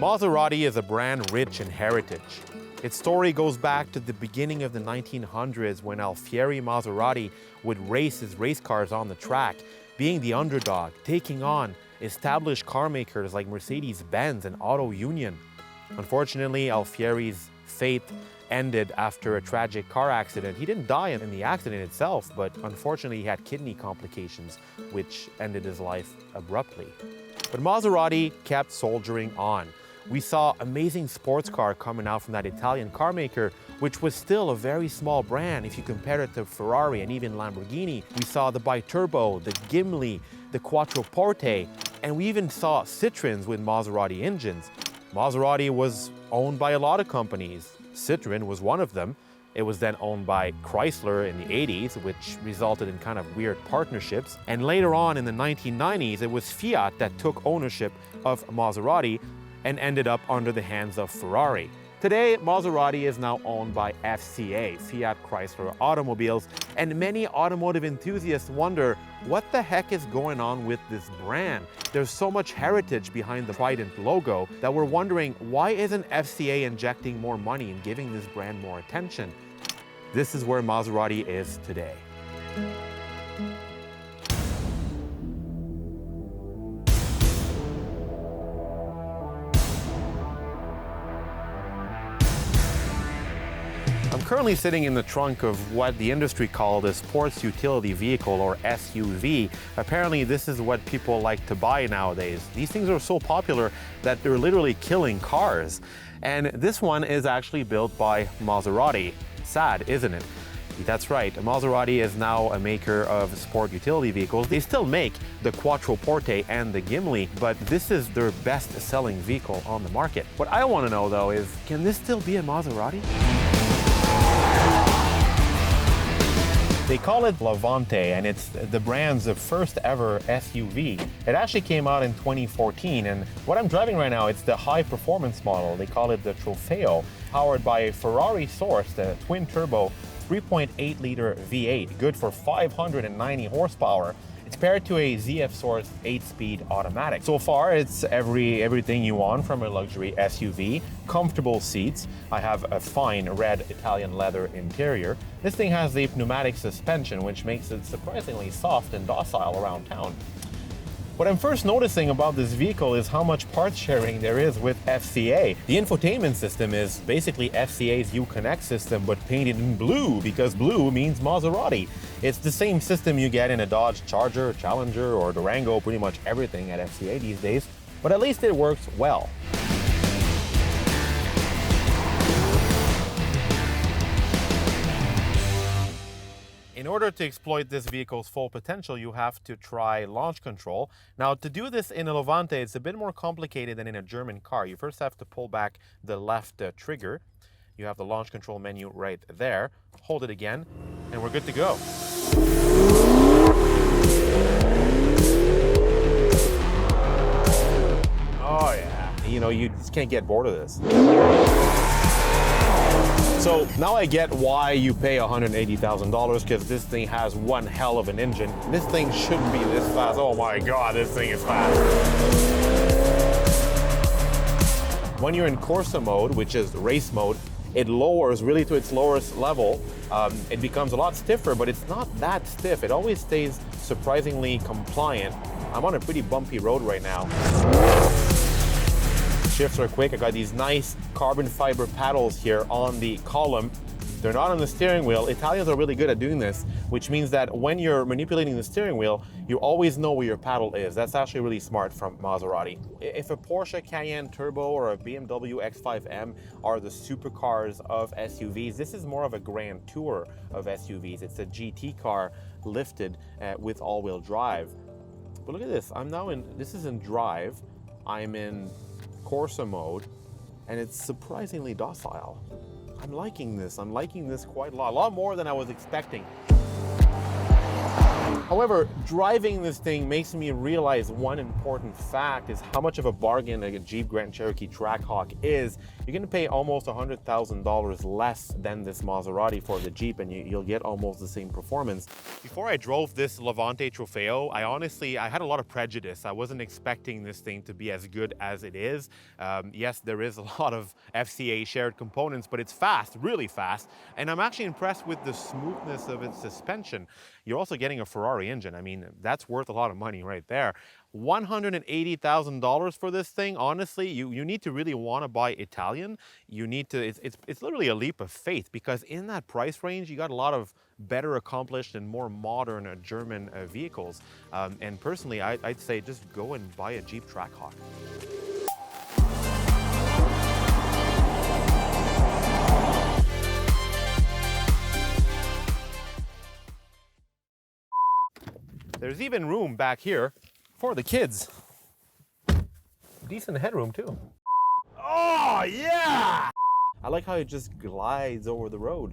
Maserati is a brand rich in heritage. Its story goes back to the beginning of the 1900s when Alfieri Maserati would race his race cars on the track, being the underdog, taking on established car makers like Mercedes-Benz and Auto Union. Unfortunately, Alfieri's fate ended after a tragic car accident. He didn't die in the accident itself, but unfortunately he had kidney complications, which ended his life abruptly. But Maserati kept soldiering on. We saw amazing sports car coming out from that Italian car maker, which was still a very small brand if you compare it to Ferrari and even Lamborghini. We saw the Biturbo, the Gimli, the Quattroporte, and we even saw Citroens with Maserati engines. Maserati was owned by a lot of companies. Citroen was one of them. It was then owned by Chrysler in the 80s, which resulted in kind of weird partnerships. And later on in the 1990s, it was Fiat that took ownership of Maserati and ended up under the hands of Ferrari. Today, Maserati is now owned by FCA, Fiat Chrysler Automobiles, and many automotive enthusiasts wonder what the heck is going on with this brand. There's so much heritage behind the trident logo that we're wondering, why isn't FCA injecting more money and giving this brand more attention? This is where Maserati is today. I'm currently sitting in the trunk of what the industry called a sports utility vehicle, or SUV. Apparently, this is what people like to buy nowadays. These things are so popular that they're literally killing cars. And this one is actually built by Maserati. Sad, isn't it? That's right, Maserati is now a maker of sport utility vehicles. They still make the Quattroporte and the Gimli, but this is their best-selling vehicle on the market. What I want to know, though, is can this still be a Maserati? They call it Levante, and it's the brand's first ever SUV. It actually came out in 2014, and what I'm driving right now, it's the high performance model. They call it the Trofeo, powered by a Ferrari sourced twin-turbo 3.8 liter V8, good for 590 horsepower. It's paired to a ZF-sourced 8-speed automatic. So far, it's everything you want from a luxury SUV. Comfortable seats. I have a fine red Italian leather interior. This thing has a pneumatic suspension, which makes it surprisingly soft and docile around town. What I'm first noticing about this vehicle is how much parts sharing there is with FCA. The infotainment system is basically FCA's Uconnect system, but painted in blue, because blue means Maserati. It's the same system you get in a Dodge Charger, Challenger, or Durango, pretty much everything at FCA these days, but at least it works well. In order to exploit this vehicle's full potential, you have to try launch control. Now, to do this in a Levante, it's a bit more complicated than in a German car. You first have to pull back the left trigger. You have the launch control menu right there. Hold it again, and we're good to go. Oh yeah, you know, you just can't get bored of this. So now I get why you pay $180,000, because this thing has one hell of an engine. This thing shouldn't be this fast. Oh my God, this thing is fast. When you're in Corsa mode, which is race mode, it lowers really to its lowest level. It becomes a lot stiffer, but it's not that stiff. It always stays surprisingly compliant. I'm on a pretty bumpy road right now. Shifts are quick. I got these nice carbon fiber paddles here on the column. They're not on the steering wheel. Italians are really good at doing this, which means that when you're manipulating the steering wheel, you always know where your paddle is. That's actually really smart from Maserati. If a Porsche Cayenne Turbo or a BMW X5M are the supercars of SUVs, this is more of a grand tour of SUVs. It's a GT car lifted with all-wheel drive. But look at this. This is in drive. I'm in Corsa mode, and it's surprisingly docile. I'm liking this. I'm liking this quite a lot more than I was expecting. However, driving this thing makes me realize one important fact is how much of a bargain a Jeep Grand Cherokee Trackhawk is. You're gonna pay almost $100,000 less than this Maserati for the Jeep, and you'll get almost the same performance. Before I drove this Levante Trofeo, I had a lot of prejudice. I wasn't expecting this thing to be as good as it is. Yes, there is a lot of FCA shared components, but it's fast, really fast, and I'm actually impressed with the smoothness of its suspension. You're also getting a Ferrari engine. I mean, that's worth a lot of money right there. $180,000 for this thing. Honestly, you need to really want to buy Italian. You need to, it's literally a leap of faith, because in that price range, you got a lot of better accomplished and more modern German vehicles. And personally, I'd say just go and buy a Jeep Trackhawk. There's even room back here for the kids. Decent headroom too. Oh yeah! I like how it just glides over the road.